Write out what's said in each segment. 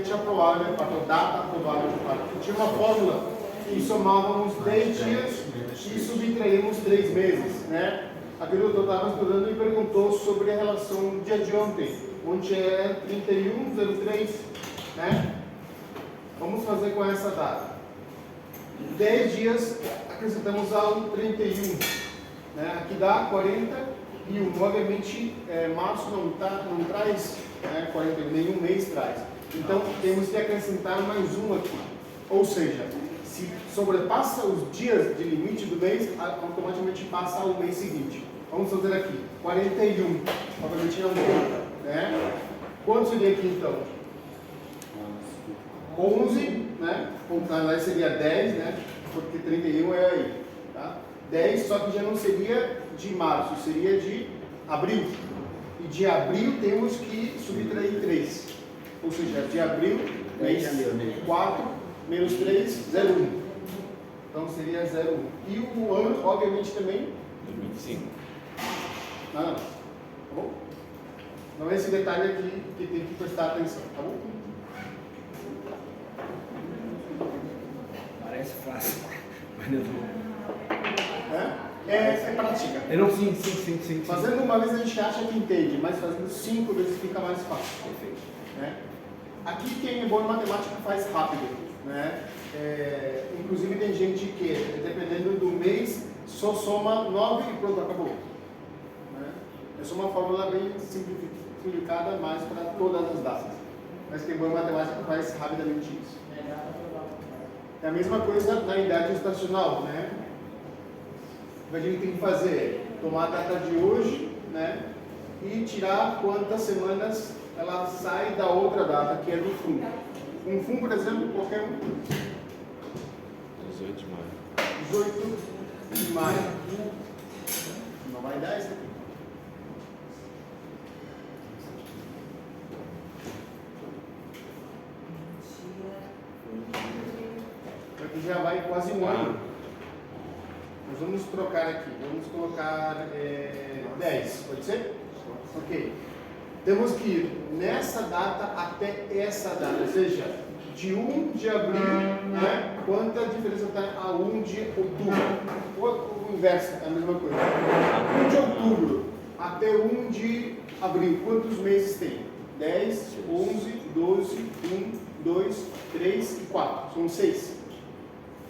fecha provável, para a data provável de parto. Tinha uma fórmula que somávamos 10 dias e subtraímos 3 meses, né? Aqui o doutor estava estudando e perguntou sobre a relação do dia de ontem, onde é 31/03, né? Vamos fazer com essa data. 10 dias acrescentamos ao 31, né? Aqui dá 41. Obviamente, março não traz 41, nenhum mês traz. Então, temos que acrescentar mais um aqui. Ou seja, se sobrepassa os dias de limite do mês, automaticamente passa ao mês seguinte. Vamos fazer aqui, 41. Obviamente não conta, né? Quanto seria aqui então? 11, né? Aí seria 10, né? Porque 31 é aí, tá? 10, só que já não seria de março, seria de abril. E de abril temos que subtrair 3. Ou seja, de abril, mês 4, menos 3, 0,1. Então seria 0,1. E o ano, obviamente, também? 25. Não. Tá bom? Não é esse detalhe aqui que tem que prestar atenção, tá bom? Parece fácil, mas não. É prática. Não, sim. Fazendo uma vez a gente acha que entende, mas fazendo 5 vezes fica mais fácil. Perfeito. Né? Aqui quem é bom em matemática faz rápido. Né? Inclusive tem gente que, dependendo do mês, só soma 9 e pronto, acabou. Né? É só uma fórmula bem simplificada, mais para todas as datas. Mas quem é bom em matemática faz rapidamente isso. É a mesma coisa na idade estacional, né? O que a gente tem que fazer é tomar a data de hoje, né? E tirar quantas semanas ela sai da outra data, que é do FUN. Um FUN, por exemplo, qualquer um. 18 de maio. 18 de maio. Não vai dar isso aqui. Aqui já vai quase um ano. Nós vamos trocar aqui. Vamos colocar 10, pode ser? Ok. Temos que ir nessa data até essa data, ou seja, de 1 de abril, né? Quanta diferença está a 1 de outubro? O inverso, é a mesma coisa. 1 de outubro até 1 de abril, quantos meses tem? 10, 11, 12, 1, 2, 3 e 4. São 6.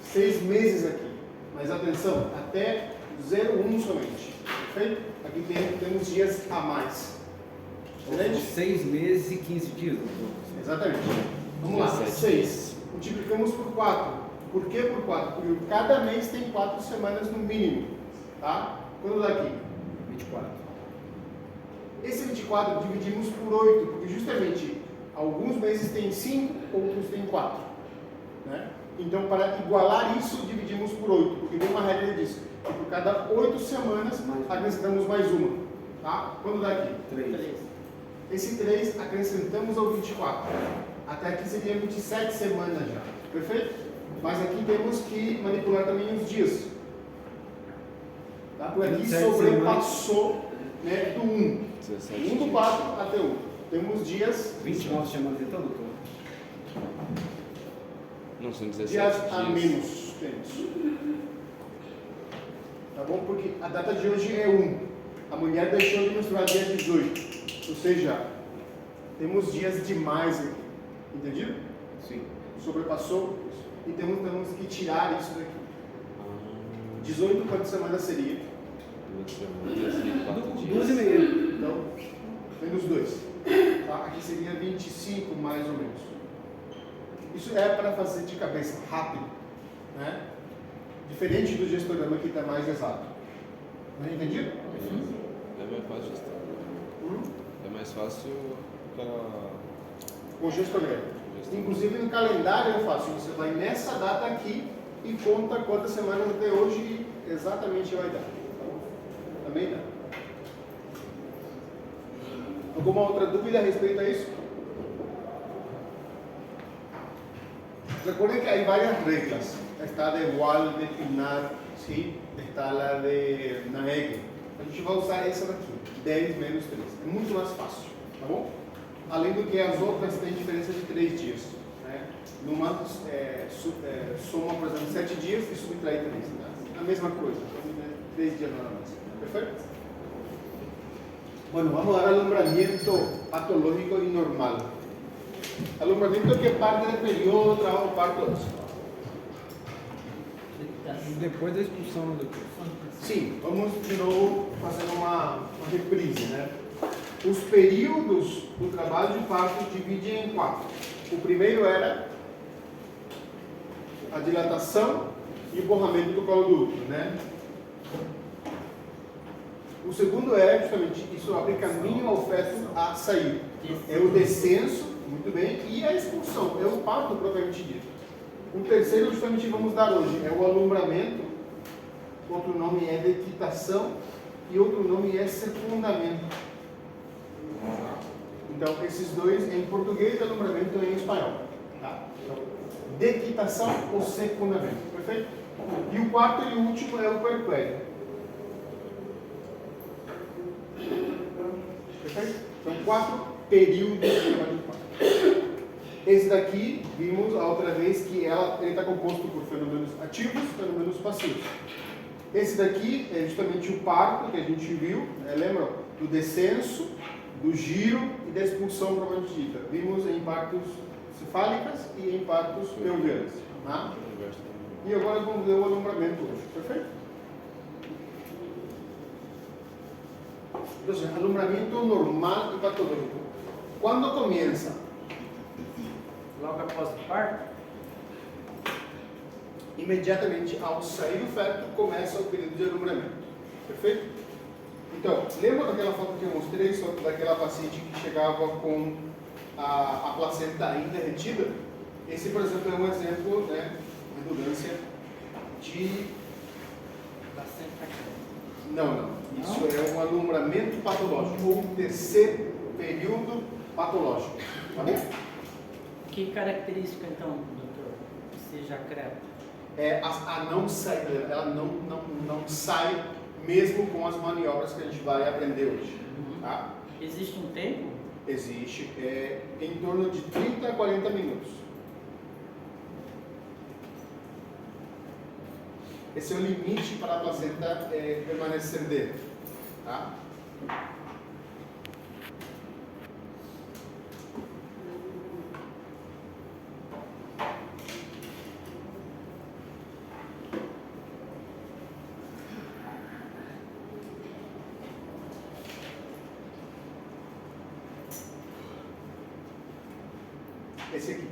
6 meses aqui. Mas atenção, até 0,1 somente. Perfeito? Aqui temos dias a mais. São 6 meses e 15 dias. Exatamente. Vamos lá, 6. Multiplicamos por 4. Por que por 4? Porque cada mês tem 4 semanas no mínimo. Tá? Quanto dá aqui? 24. Esse 24 dividimos por 8, porque justamente alguns meses tem 5, outros tem 4. Né? Então, para igualar isso, dividimos por 8, porque tem uma regra disso. Que por cada 8 semanas, acrescentamos mais uma. Tá? Quanto dá aqui? 3. Esse 3 acrescentamos ao 24. Até aqui seria 27 semanas já. Perfeito? Mas aqui temos que manipular também os dias. Tá? Por aqui sobrepassou, né, do 1. 1 do 4 até 1. Temos dias... 29 semanas então, doutor? Não, são 17 dias a menos temos. Tá bom? Porque a data de hoje é 1. A mulher deixou de menstruar dia 18. Ou seja, temos dias demais aqui. Entendido? Sim. Sobrepassou e temos que tirar isso daqui. 18 quantas semanas seria? 2 semanas, 4 dias. 12 e meio. Então, menos 2. Tá? Aqui seria 25 mais ou menos. Isso é para fazer de cabeça rápido, né? Diferente do gestograma que está mais exato. Não entendido? É mais fácil gestar. É mais fácil para... O gestograma. Inclusive no calendário eu faço. Você vai nessa data aqui e conta quantas semanas até hoje e exatamente vai dar. Também dá. Alguma outra dúvida a respeito a isso? Recuerden que hay varias reglas. Está de Wall, de Pinar, ¿sí? Está la de Naeg. A gente vai usar essa daqui, 10 menos 3. É muito mais fácil, tá bom? além do que as outras têm diferença de 3 dias. Né? Numa soma, por exemplo, 7 dias e subtrai 3. Né? A mesma coisa, 3 dias nada mais. Perfeito? Bueno, vamos a dar alumbramento patológico y normal. Alumbramento que parte del periodo, trabajo, parto. Depois da expulsão, doutor. Sim, vamos de novo fazer uma reprise, né? Os períodos do trabalho de parto dividem em 4. O primeiro era a dilatação e o borramento do colo do útero, né? O segundo é justamente isso abre caminho ao feto a sair. É o descenso, muito bem, e a expulsão, é o parto propriamente dito. O terceiro justamente vamos dar hoje, é o alumbramento, outro nome é dequitação e outro nome é secundamento. Então, esses dois em português, alumbramento em espanhol. Tá? Então, dequitação ou secundamento, perfeito? E o quarto e o último é o puerpério. Perfeito? São 4 períodos de trabalho de parto. Esse daqui, vimos a outra vez que ele está composto por fenômenos ativos e fenômenos passivos. Esse daqui é justamente o parto que a gente viu, né? Lembra? Do descenso, do giro e da expulsão propriamente dita. Vimos em partos cefálicas e em partos pelvianos. Tá? E agora vamos ver o alumbramento hoje. Perfeito? Então, alumbramento normal e patológico. Quando começa? Logo após o parto? Imediatamente ao sair do feto, começa o período de alumbramento. Perfeito? Então, lembra daquela foto que eu mostrei sobre daquela paciente que chegava com a placenta ainda retida? Esse, por exemplo, é um exemplo, né, redundância de... Não. Isso é um alumbramento patológico, ou um terceiro período patológico. Tá bom? Que característica, então, doutor, que seja crepe? É a não saída, ela não sai mesmo com as maniobras que a gente vai aprender hoje. Tá? Existe um tempo? Existe, em torno de 30 a 40 minutos. Esse é o limite para a placenta permanecer dentro. Tá? Esse aqui.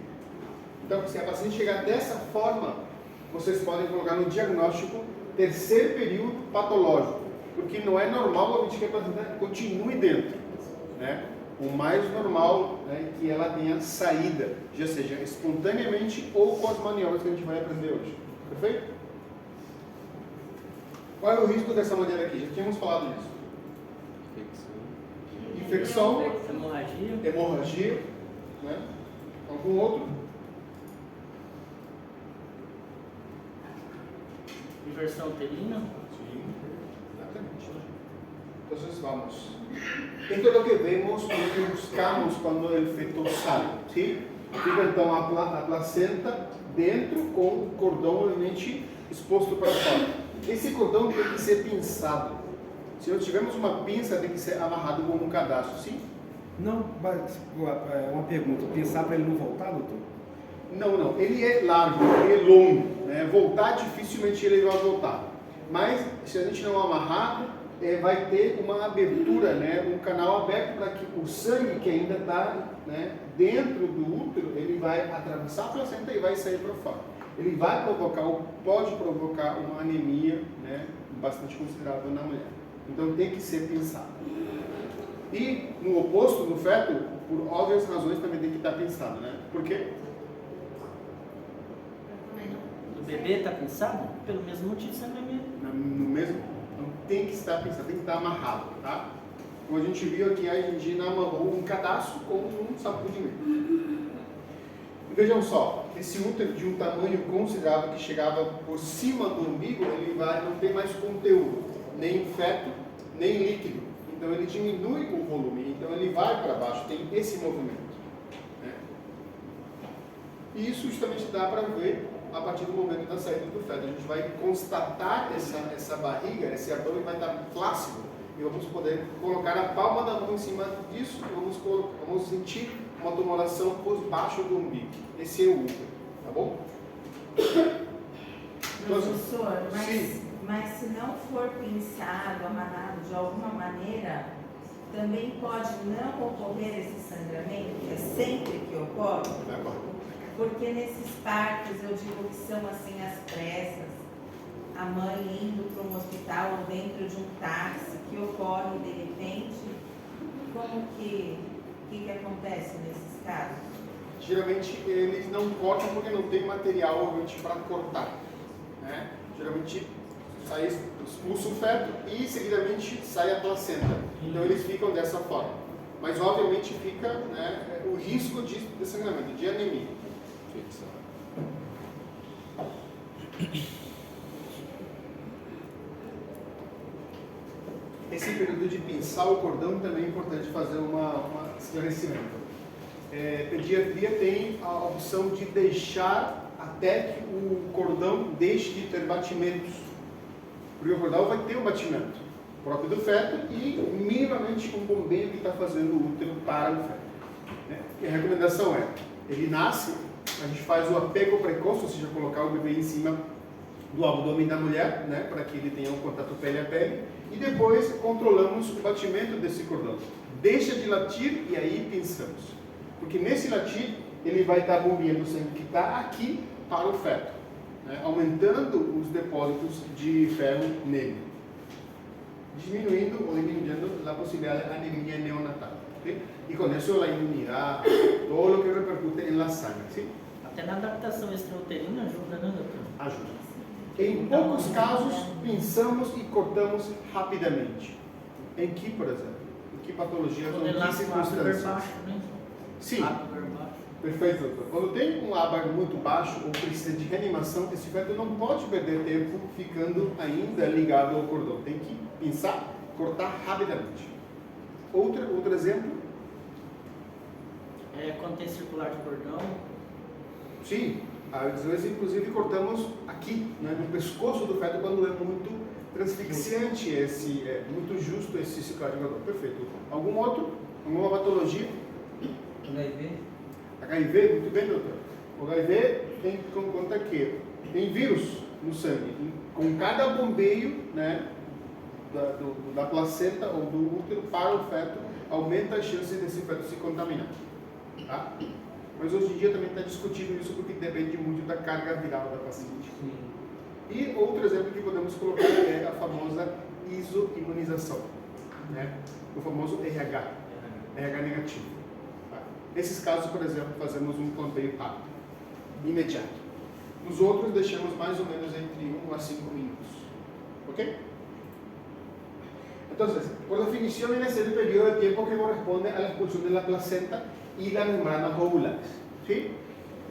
Então, se a paciente chegar dessa forma, vocês podem colocar no diagnóstico terceiro período patológico, porque não é normal que a placenta continue dentro, né? O mais normal, né, é que ela tenha saída, já seja espontaneamente ou com as maniobras que a gente vai aprender hoje. Perfeito? Qual é o risco dessa maneira aqui? Já tínhamos falado disso. Infecção, hemorragia, né? Algum outro? Inversão uterina? Sim, exatamente. Então, vamos. Esto es lo que vemos, lo que buscamos cuando el feto sale. ¿Sí? Fica então a placenta dentro com o cordão obviamente exposto para fora. Esse cordão tem que ser pinçado. Se nós tivermos uma pinça, tem que ser amarrado com um cadastro, sim? Não, uma pergunta. Pensar para ele não voltar, doutor? Não. Ele é largo, ele é longo. Né? Voltar, dificilmente ele vai voltar. Mas, se a gente não amarrar, vai ter uma abertura, né? Um canal aberto para que o sangue que ainda está, né, dentro do útero, ele vai atravessar a placenta e vai sair para fora. Ele vai provocar, ou pode provocar uma anemia, né, bastante considerável na mulher. Então tem que ser pensado. E no oposto, no feto, por óbvias razões também tem que estar pensado, né? Por quê? O bebê está pensado? Pelo mesmo motivo você bebê. No mesmo? Então tem que estar pensado, tem que estar amarrado, tá? Como a gente viu aqui, a Argentina amarrou um cadastro com um sacudimento. E vejam só, esse útero de um tamanho considerável que chegava por cima do umbigo, ele não tem mais conteúdo, nem feto, nem líquido. Então ele diminui o volume, então ele vai para baixo, tem esse movimento. E isso justamente dá para ver a partir do momento da saída do feto. A gente vai constatar essa barriga, esse abdômen vai estar flácido e vamos poder colocar a palma da mão em cima disso e vamos sentir uma tumoração por baixo do umbigo. Esse é o útero, tá bom? Professor, sim. mas se não for pinçado, amarrado de alguma maneira, também pode não ocorrer esse sangramento, que é sempre que ocorre? Porque nesses partos, eu digo que são assim as pressas, a mãe indo para um hospital ou dentro de um táxi, que ocorre de repente, como que acontece nesses casos? Geralmente eles não cortam porque não tem material obviamente para cortar, né? Geralmente expulsa o feto e seguidamente sai a placenta. Então eles ficam dessa forma. Mas obviamente fica, né, o risco de sangramento, de anemia. Esse período de pinçar o cordão também é importante fazer um esclarecimento. Pediatria tem a opção de deixar até que o cordão deixe de ter batimentos. Porque o cordão vai ter um batimento próprio do feto e minimamente um bombeio que está fazendo o útero para o feto. E a recomendação é, ele nasce, a gente faz o apego precoce, ou seja, colocar o bebê em cima do abdômen da mulher, né, para que ele tenha um contato pele a pele, e depois controlamos o batimento desse cordão. Deixa de latir e aí pinçamos. Porque nesse latir, ele vai estar bombeando o sangue que está aqui para o feto, né, aumentando os depósitos de ferro nele, diminuindo ou diminuindo a possibilidade de anemia neonatal. ¿Sí? Y con eso la inmunidad, todo lo que repercute en la sangre. ¿Sí? Até na adaptação extrauterina ajuda, né, doutor? Ajuda. Em poucos casos, pinçamos e cortamos rapidamente. Em que, por exemplo? Em que patologias ou em que circunstâncias? Baixo, né? Sim. Perfeito, doutor. Quando tem um ABAR muito baixo ou precisa de reanimação, esse feto não pode perder tempo ficando ainda ligado ao cordão. Tem que pinçar, cortar rapidamente. Outro exemplo? Quando tem circular de cordão. Sim. Às vezes, inclusive, cortamos aqui, né, no pescoço do feto, quando é muito transfixiante, muito justo esse circular de cordão. Perfeito. Algum outro? Alguma patologia? HIV? HIV, muito bem, doutor. O HIV tem conta que tem vírus no sangue. Com cada bombeio, né, da placenta ou do útero para o feto, aumenta a chance desse feto se contaminar. Tá? Mas hoje em dia também está discutido isso porque depende muito da carga viral da paciente. Sim. E outro exemplo que podemos colocar é a famosa isoimunização, né? O famoso RH negativo. Tá? Nesses casos, por exemplo, fazemos um planteio rápido, imediato. Nos outros, deixamos mais ou menos entre 1 a 5 minutos. ¿Ok? Entonces, por definición, viene a ser el periodo de tiempo que corresponde a la expulsión de la placenta y las membranas ovulares. ¿Sí?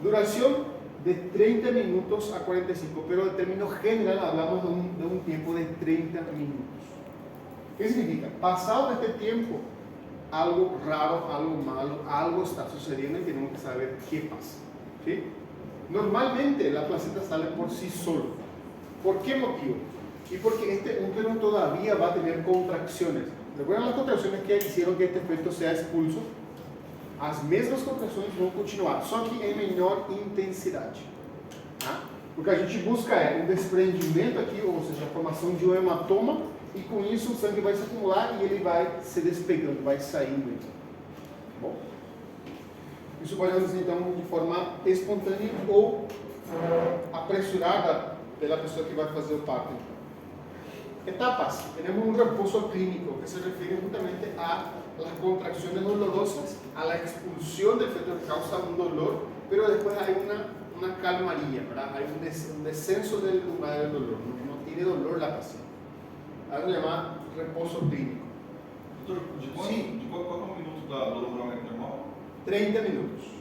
Duración de 30 minutos a 45, pero en términos general hablamos de un tiempo de 30 minutos. ¿Qué significa? Pasado este tiempo, algo raro, algo malo, algo está sucediendo y tenemos que saber qué pasa. ¿Sí? Normalmente la placenta sale por sí solo. ¿Por qué motivo? Y porque este útero todavía va a tener contracciones. ¿Recuerdan las contracciones que hicieron que este feto sea expulso? As mesmas contrações vão continuar, só que em menor intensidade. Tá? O que a gente busca é um desprendimento aqui, ou seja, a formação de um hematoma, e com isso o sangue vai se acumular e ele vai se despegando, vai saindo. Então. Bom, isso pode acontecer então de forma espontânea ou apressurada pela pessoa que vai fazer o parto. Então. Etapas. Temos um repouso clínico que se refere justamente a las contracciones dolorosas, a la expulsión del feto que causa un dolor, pero después hay una calmaría, ¿verdad? Hay un descenso del umbral del dolor, no tiene dolor la paciente. Ahora se llama reposo clínico. Doutor, de qual é o minuto do alongamento normal? 30 minutos.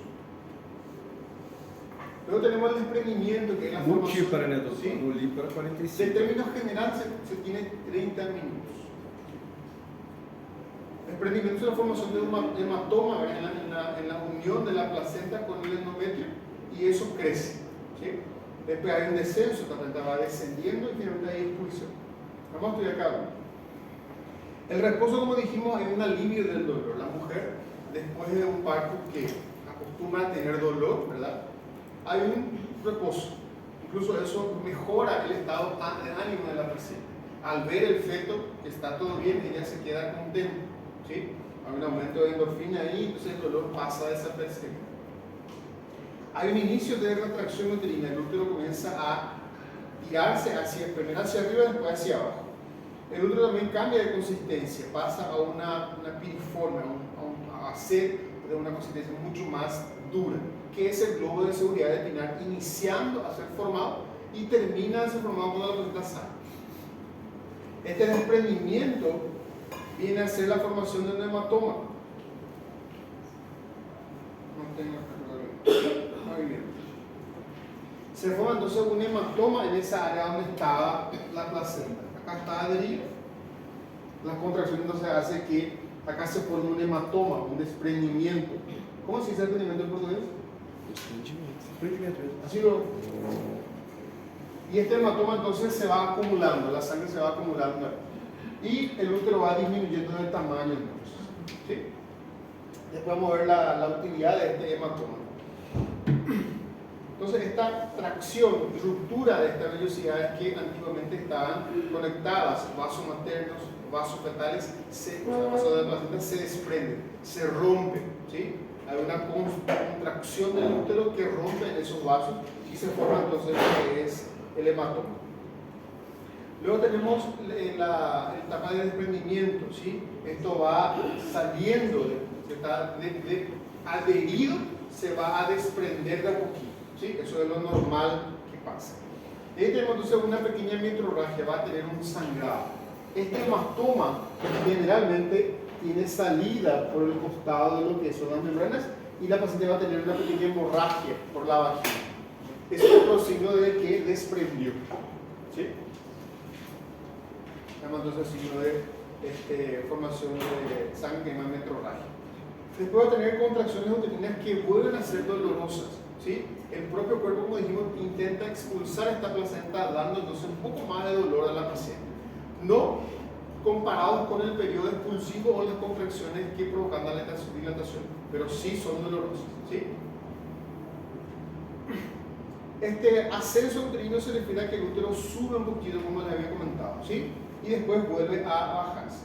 Luego tenemos el desprendimiento, que es la formación. Multípara, né, doutor? Sí. Multípara 45. En términos generales se tiene 30 minutos. El desprendimiento es la formación de un hematoma en la unión de la placenta con el endometrio, y eso crece. ¿Sí? Después hay un descenso, la placenta va descendiendo y finalmente hay expulsión. Vamos a estudiar cada uno. El reposo, como dijimos, es un alivio del dolor. La mujer, después de un parto que acostumbra a tener dolor, ¿verdad? Hay un reposo. Incluso eso mejora el estado de ánimo de la paciente. Al ver el feto que está todo bien, ella se queda contenta. ¿Sí? Hay un aumento de endorfina ahí, entonces el dolor pasa a desapercibir. Hay un inicio de retracción uterina, el útero comienza a tirarse primero hacia arriba, después hacia abajo. El útero también cambia de consistencia, pasa a una piriforme, a ser de una consistencia mucho más dura, que es el globo de seguridad de Pinard, iniciando a ser formado y termina de ser formado cuando la placenta sale. Este desprendimiento viene a ser la formación de un hematoma. No tengo muy bien. Se forma entonces un hematoma en esa área donde estaba la placenta. Acá está adherida. La contracción entonces hace que acá se forme un hematoma, un desprendimiento. ¿Cómo se dice desprendimiento en portugués? Desprendimento. Así lo. Y este hematoma entonces se va acumulando, la sangre se va acumulando y el útero va disminuyendo de tamaño entonces. ¿Sí? Después vamos a ver la utilidad de este hematoma. Entonces esta tracción, ruptura de estas vellosidades que antiguamente estaban conectadas, vasos maternos, vasos fetales, vasos de la placenta, se desprenden, se rompen. ¿Sí? Hay una contracción del útero que rompe esos vasos y se forma entonces lo que es el hematoma. Luego tenemos la etapa de desprendimiento, ¿sí? Esto va saliendo, adherido, se va a desprender de a poquito, ¿sí? Eso es lo normal que pasa. Y ahí tenemos entonces una pequeña metrorragia, va a tener un sangrado. Este hematoma generalmente tiene salida por el costado de lo que son las membranas y la paciente va a tener una pequeña hemorragia por la vagina. Es otro signo de que desprendió. ¿Sí? Entonces signo de formación de sangre que llama metrorragia. Después va a tener contracciones uterinas que vuelven a ser dolorosas. ¿Sí? El propio cuerpo, como dijimos, intenta expulsar esta placenta dando entonces un poco más de dolor a la paciente. No comparados con el periodo expulsivo o las contracciones que provocan la dilatación, pero sí son dolorosas. ¿Sí? Este ascenso uterino se refiere a que el útero sube un poquito, como les había comentado, ¿sí? Y después vuelve a bajarse.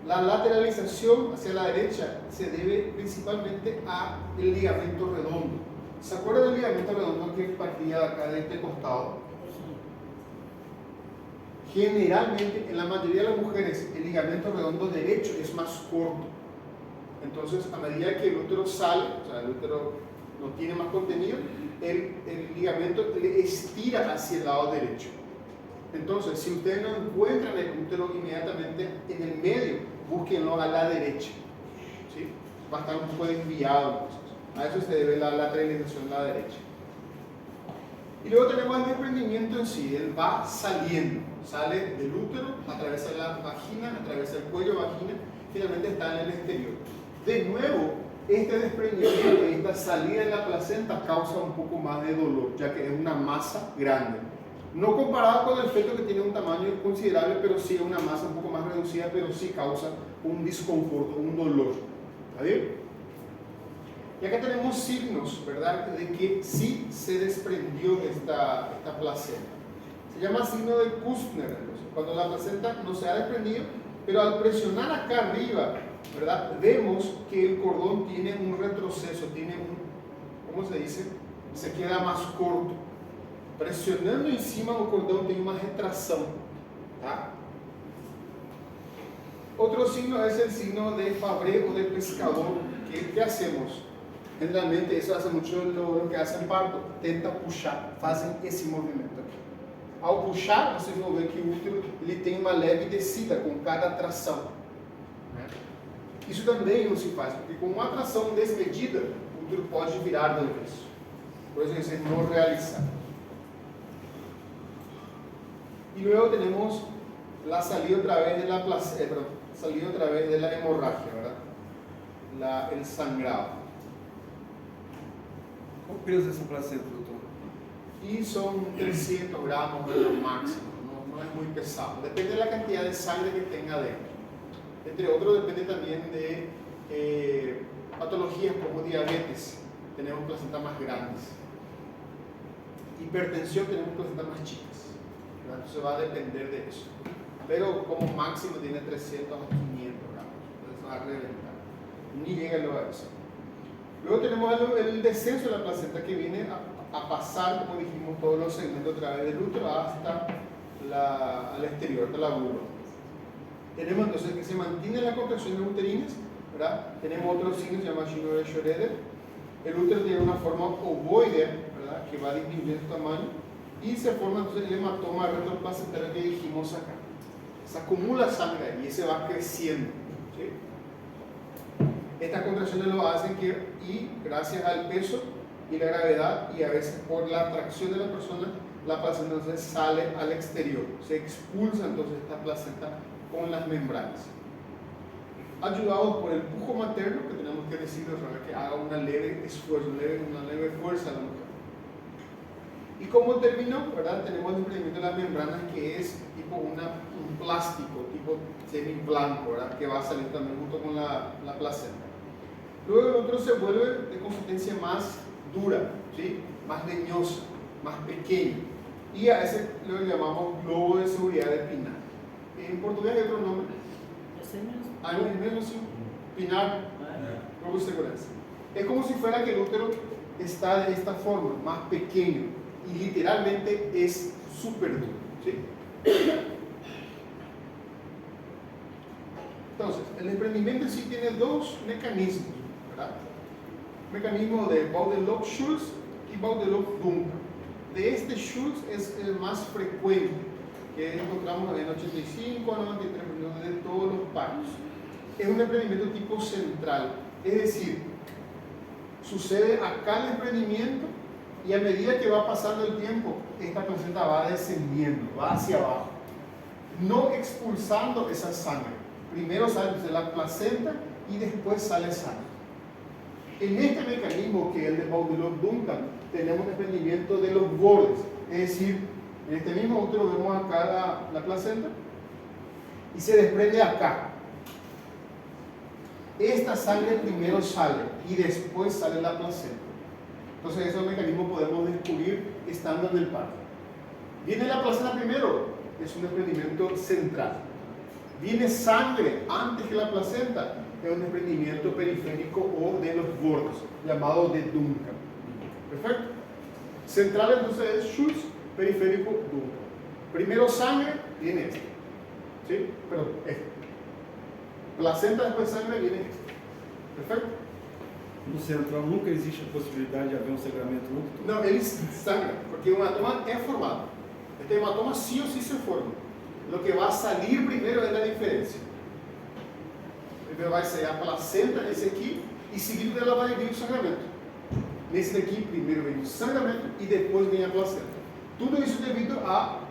La lateralización hacia la derecha se debe principalmente al ligamento redondo. ¿Se acuerdan del ligamento redondo que partía de acá de este costado? Generalmente, en la mayoría de las mujeres, el ligamento redondo derecho es más corto. Entonces, a medida que el útero sale, o sea, el útero no tiene más contenido, el ligamento le estira hacia el lado derecho. Entonces, si ustedes no encuentran el útero inmediatamente en el medio, búsquenlo a la derecha. ¿Sí? Va a estar un poco desviado. Entonces. A eso se debe la lateralización a la derecha. Y luego tenemos el desprendimiento en sí. Él va saliendo. Sale del útero, atraviesa la vagina, atraviesa el cuello, vagina, finalmente está en el exterior. De nuevo, este desprendimiento, esta salida de la placenta causa un poco más de dolor, ya que es una masa grande. No comparado con el feto que tiene un tamaño considerable, pero sí es una masa un poco más reducida, pero sí causa un desconforto, un dolor. ¿Está bien? Y acá tenemos signos, ¿verdad?, de que sí se desprendió esta placenta. Se llama signo de Kussner, cuando la placenta no se ha desprendido, pero al presionar acá arriba, ¿verdad?, vemos que el cordón tiene un retroceso, tiene un, ¿cómo se dice?, se queda más corto. Presionando em cima o cordão tem uma retração, tá? Otro signo es el signo de Fabry o de pescador. ¿Qué hacemos? Generalmente eso hace mucho lo que hacen parto, tenta puxar, fazem esse movimento aqui. Ao puxar, vocês vão ver que o útero ele tem uma leve descida com cada tração. Isso também não se faz, porque com uma tração desmedida, o útero pode virar do avesso. Por eso es no realizar. Y luego tenemos la salida otra vez de la salida otra vez de la hemorragia, ¿verdad? El sangrado. Qual o peso dessa placenta, doutor? y son 300 gramos de lo máximo, no es muy pesado. Depende de la cantidad de sangre que tenga dentro. Entre otros, depende también de patologías como diabetes, tenemos placentas más grandes. Hipertensión, tenemos placentas más chicas, ¿verdad? Entonces va a depender de eso. Pero como máximo tiene 300 a 500 gramos, entonces va a reventar. Ni llega luego a eso. Luego tenemos el descenso de la placenta que viene a pasar, como dijimos, todos los segmentos a través del útero hasta al exterior, hasta la vulva. Tenemos entonces que se mantiene la contracción de uterinas, ¿verdad? Tenemos otros signos llamados síndrome de Schroeder. El útero tiene una forma ovoide, ¿verdad? Que va disminuyendo su tamaño y se forma entonces el hematoma retroplacentario que dijimos acá. Se acumula sangre ahí y ese va creciendo, ¿sí? Estas contracciones lo hacen y gracias al peso y la gravedad y a veces por la atracción de la persona, la placenta entonces sale al exterior, se expulsa entonces esta placenta con las membranas. Ayudados por el pujo materno, que tenemos que decirle que haga una leve esfuerzo, una leve fuerza a la mujer. Y como término, ¿verdad? Tenemos el desprendimiento de las membranas, que es tipo un plástico, tipo semi blanco, ¿verdad? Que va a salir también junto con la placenta. Luego el otro se vuelve de consistencia más dura, ¿sí? Más leñosa, más pequeño. Y a ese lo llamamos globo de seguridad de Pinat. En portugués hay otro nombre. Ese mismo. Ah, no, el mismo sí. Pinat, globo de seguridad. Es como si fuera que el útero está de esta forma, más pequeño. Y literalmente es súper duro, ¿sí? Entonces, el desprendimiento sí tiene dos mecanismos, ¿verdad? Mecanismo de Baudelot-Schulz y Baudelot-Duncan. De este Schulz es el más frecuente, que encontramos en 85 a 93% de todos los partos. Es un desprendimiento tipo central, es decir, sucede acá el desprendimiento y a medida que va pasando el tiempo, esta placenta va descendiendo, va hacia abajo, no expulsando esa sangre. Primero sale de la placenta y después sale sangre. En este mecanismo, que es el de Baudelot-Duncan, tenemos desprendimiento de los bordes, es decir, en este mismo útero vemos acá la placenta y se desprende acá. Esta sangre primero sale y después sale la placenta. Entonces esos mecanismos podemos descubrir estando en el parto. Viene la placenta primero, es un desprendimiento central. Viene sangre antes que la placenta, es un desprendimiento periférico o de los bordes, llamado de Duncan. ¿Perfecto? Central entonces es Schulz, periférico Duncan. Primero sangre, viene este. ¿Sí? Pero este. Placenta después sangre, viene este. ¿Perfecto? No central nunca existe a possibilidade de haver um sangramento no útero? Não, ele sangra, porque o hematoma é formado. Este hematoma sí o sí se forma. Lo que va a salir primero es la diferencia. Primero vai sair a placenta, esse aqui, e seguido dela vai vir o sangramento. Nesse daqui, primeiro vem o sangramento e depois vem a placenta. Tudo isso devido à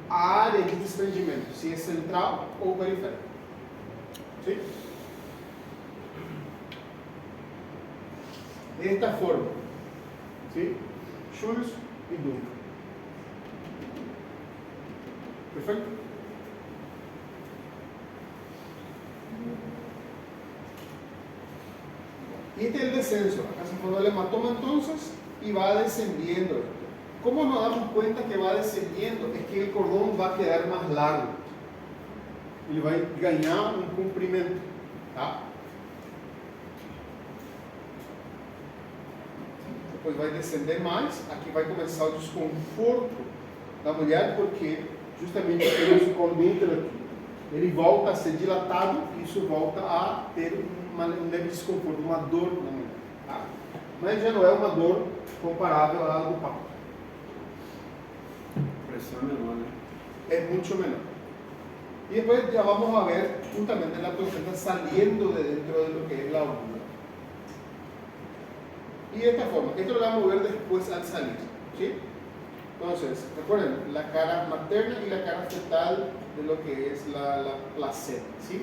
área de desprendimento, se é central ou periférico. ¿Sí? De esta forma, ¿sí? Schulz y Duncan. ¿Perfecto? Y este es el descenso. Acá se forma el hematoma entonces y va descendiendo. ¿Cómo nos damos cuenta que va descendiendo? Es que el cordón va a quedar más largo. Ele vai ganhar um comprimento, tá? Depois vai descender mais, aqui vai começar o desconforto da mulher, porque justamente temos o cordão aqui. Ele volta a ser dilatado e isso volta a ter um leve desconforto, uma dor na mulher, tá? Mas já não é uma dor comparável à do parto. A pressão é menor, né? É muito menor. Y después ya vamos a ver justamente la placenta saliendo de dentro de lo que es la óvula. Y de esta forma, esto lo vamos a ver después al salir, ¿sí? Entonces, recuerden, la cara materna y la cara fetal de lo que es la placenta, ¿sí?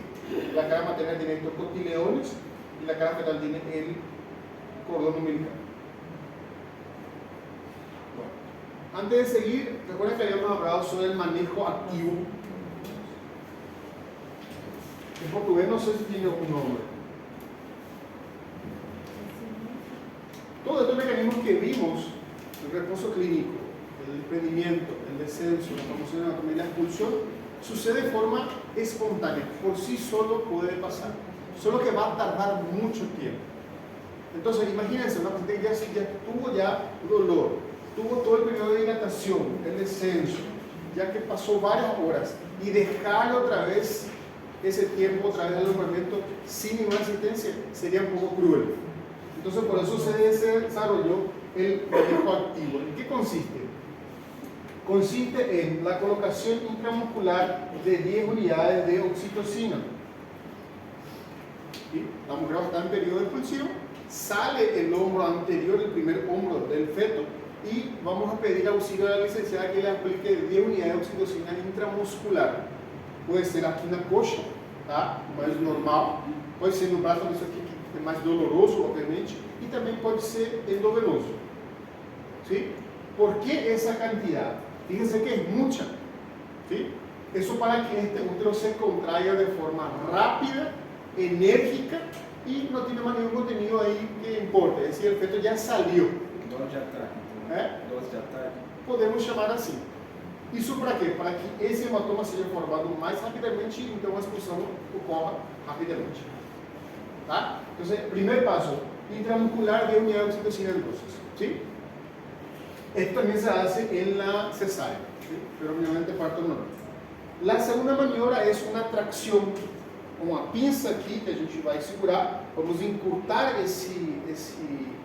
La cara materna tiene estos cotiledones y la cara fetal tiene el cordón umbilical. Bueno. Antes de seguir, recuerden que habíamos hablado sobre el manejo activo. En portugués no sé si tiene un nombre. Todos estos mecanismos que vimos, el reposo clínico, el desprendimiento, el descenso, la promoción de la anatomía y la expulsión, sucede de forma espontánea, por sí solo puede pasar, solo que va a tardar mucho tiempo. Entonces imagínense, una paciente que ya tuvo ya dolor, tuvo todo el periodo de dilatación, el descenso, ya que pasó varias horas, y dejarlo otra vez ese tiempo, otra vez al alumbramiento sin ninguna asistencia, sería un poco cruel. Entonces por eso se desarrolló el manejo activo. ¿En qué consiste? Consiste en la colocación intramuscular de 10 unidades de oxitocina. ¿Sí? La mujer está en periodo expulsivo, sale el hombro anterior, el primer hombro del feto, y vamos a pedir auxilio a la licenciada que le aplique 10 unidades de oxitocina intramuscular. Puede ser aqui na coxa, tá? Mais normal, pode ser no braço, isso aqui que é mais doloroso, obviamente, e também pode ser endovenoso. ¿Sí? ¿Por qué esa cantidad? Fíjense que es mucha. ¿Sí? Eso para que este útero se contraiga de forma rápida, enérgica y no tiene más ningún contenido ahí que importe. Es decir, el feto ya salió. Dose de ataque. Dose de ataque. Podemos chamar assim. Isso para quê? Para que esse hematoma seja formado mais rapidamente e então a expulsão ocorra rapidamente. ¿Tá? Entonces, primer paso, intramuscular de unidad de oxitocina glucosa. ¿Sí? Esto también se hace en la cesárea, ¿sí? Pero obviamente parto normal. La segunda maniobra es una tracción, uma pinça aqui que a gente vai segurar, vamos encurtar esse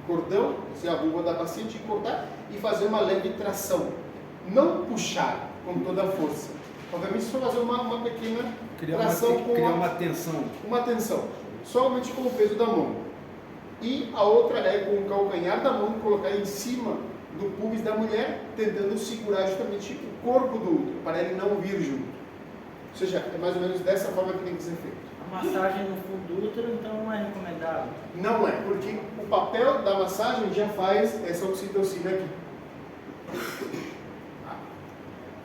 cordão, essa vulva da paciente, encurtar e fazer uma leve tração. Não puxar com toda a força. Obviamente só fazer uma pequena tração com uma tensão. Uma tensão, somente com o peso da mão. E a outra é com o calcanhar da mão, colocar em cima do pubis da mulher, tentando segurar justamente o corpo do útero, para ele não vir junto. Ou seja, é mais ou menos dessa forma que tem que ser feito. A massagem no fundo do útero, então, não é recomendável? Não é, porque o papel da massagem já faz essa oxitocina aqui.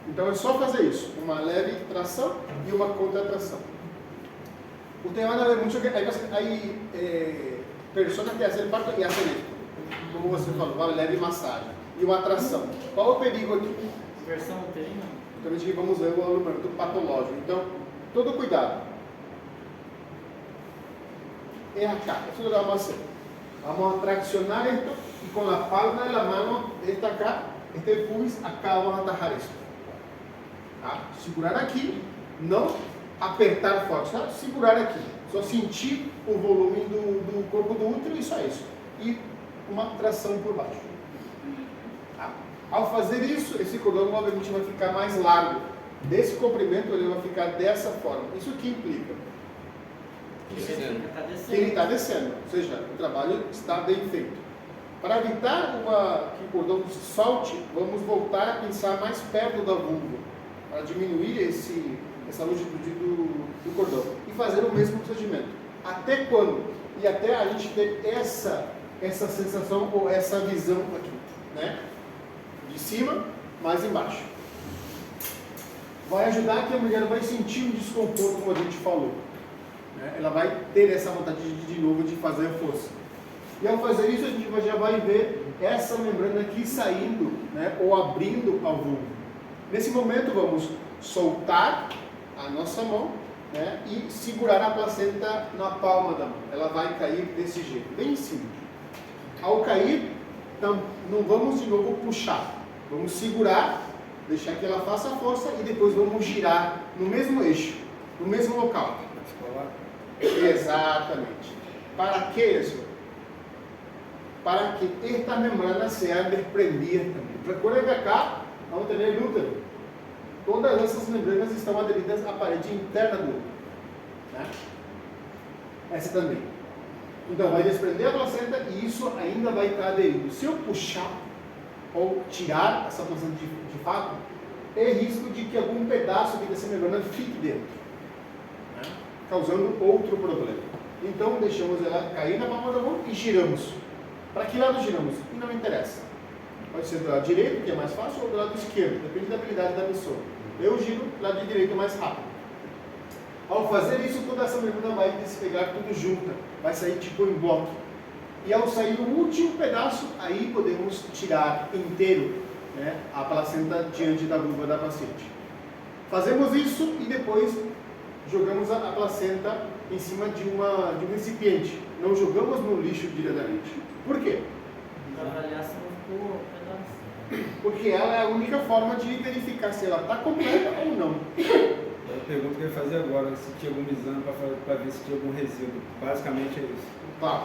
Então é só fazer isso, uma leve tração e uma contratração. Ustedes van a ver mucho que hay personas que hacen parto y hacen esto, como você falou, uma leve massagem e uma tração. Qual é o perigo aqui? Versão uterina? Então aqui vamos ver o alumbramiento patológico. Então, todo cuidado. É acá, isso lo vamos a hacer. Vamos a traccionar esto y con la palma de la mano, esta acá, este pubis, acá vamos a atajar esto. Tá? Segurar aqui, não apertar forte, tá? Segurar aqui, só sentir o volume do corpo do útero e só isso. E uma tração por baixo. Tá? Ao fazer isso, esse cordão obviamente vai ficar mais largo. Desse comprimento ele vai ficar dessa forma. Isso que implica que ele está descendo, ou seja, o trabalho está bem feito. Para evitar que o cordão solte, vamos voltar a pinçar mais perto da vulva, para diminuir essa longitude do cordão e fazer o mesmo procedimento. Até quando? E até a gente ter essa sensação ou essa visão aqui, né? De cima, mais embaixo. Vai ajudar que a mulher vai sentir um desconforto, como a gente falou. Né? Ela vai ter essa vontade de novo de fazer a força. E ao fazer isso, a gente já vai ver essa membrana aqui saindo, né? Ou abrindo a vulva. Nesse momento, vamos soltar a nossa mão, né, e segurar a placenta na palma da mão. Ela vai cair desse jeito, bem em cima. Ao cair, não vamos de novo puxar. Vamos segurar, deixar que ela faça a força e depois vamos girar no mesmo eixo, no mesmo local. Exatamente. ¿Para qué eso? Para que estas membranas sean desprendidas también. Recuerden que acá vamos a tener el útero. Todas essas membranas estão aderidas à parede interna do útero. Né? Essa também. Então vai desprender a placenta e isso ainda vai estar aderido. Se eu puxar ou tirar essa placenta de fato, é risco de que algum pedaço aqui dessa membrana fique dentro, né? Causando outro problema. Então deixamos ela cair na palma da mão e giramos. Para que lado giramos? E não interessa. Pode ser do lado direito, que é mais fácil, ou do lado esquerdo, depende da habilidade da pessoa. Eu giro do lado direito mais rápido. Ao fazer isso, toda essa membrana vai despegar tudo junta, vai sair tipo em bloco. E ao sair o último pedaço, aí podemos tirar inteiro, né, a placenta diante da vulva da paciente. Fazemos isso e depois jogamos a placenta em cima de um recipiente. Não jogamos no lixo diretamente. Por quê? Para avaliar se não ficou pedaço. Porque ela é a única forma de verificar se ela está completa ou não. A pergunta que eu ia fazer agora, se tinha algum exame para ver se tinha algum resíduo. Basicamente é isso. Claro.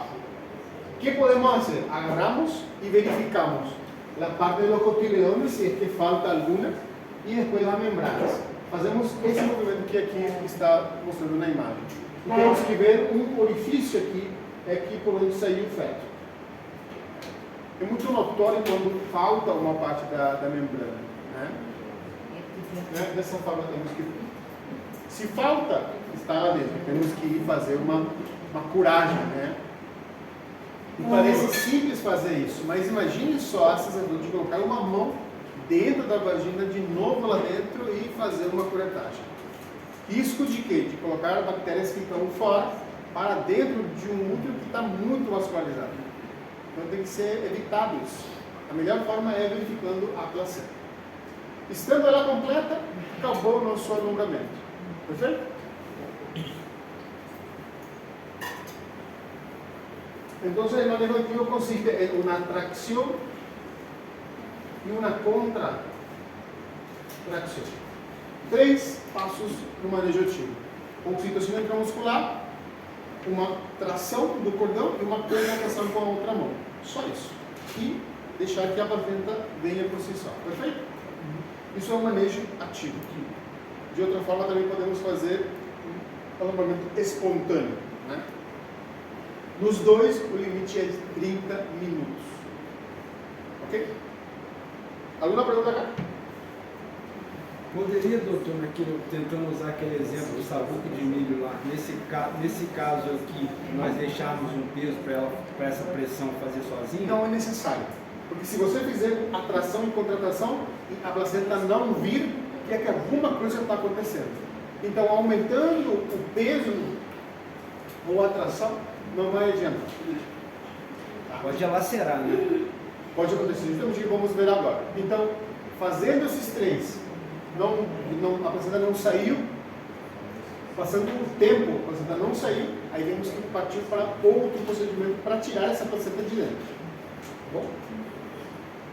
O que podemos fazer? Agarramos y verificamos la parte de los cotiledones, si es que falta alguna, y después las membranas. Hacemos ese movimento que aqui está mostrando na imagem. E temos que ver um orifício aqui, é aqui por onde saiu o feto. É muito notório quando falta uma parte da membrana. Né? Dessa forma temos que... Se falta, está lá dentro. Temos que ir fazer uma curagem, né? E parece simples fazer isso, mas imagine só a sensação de colocar uma mão dentro da vagina de novo lá dentro e fazer uma curetagem. Risco de quê? De colocar bactérias que estão fora para dentro de um útero que está muito vascularizado. Então tem que ser evitado isso. A melhor forma é verificando a placenta. Estando ela completa, acabou o nosso alongamento. Perfeito? Entonces el manejo activo consiste en una tracción y una contratracción. 3 passos no manejo ativo: oxitocina intramuscular, uma tração do cordão e uma contração com a outra mão. Só isso. E deixar que a placenta venha por si só. Perfeito? Isso é um manejo ativo. De outra forma, também podemos fazer um alongamento espontâneo, né? Nos dois, o limite é de 30 minutos. Ok? Alguma pergunta cá? Poderia, doutor, naquilo, tentando usar aquele exemplo do sabuco de milho lá, nesse caso aqui, nós deixarmos um peso para essa pressão fazer sozinha? Não é necessário. Porque se você fizer atração e contratação e a placenta não vir, é que alguma coisa está acontecendo. Então, aumentando o peso ou a atração, não vai adiantar. Pode lacerar, né? Pode acontecer, justamente vamos ver agora. Então, fazendo esses 3, a placenta não saiu, passando o tempo, a placenta não saiu, aí temos que partir para outro procedimento para tirar essa placenta de dentro. Tá bom?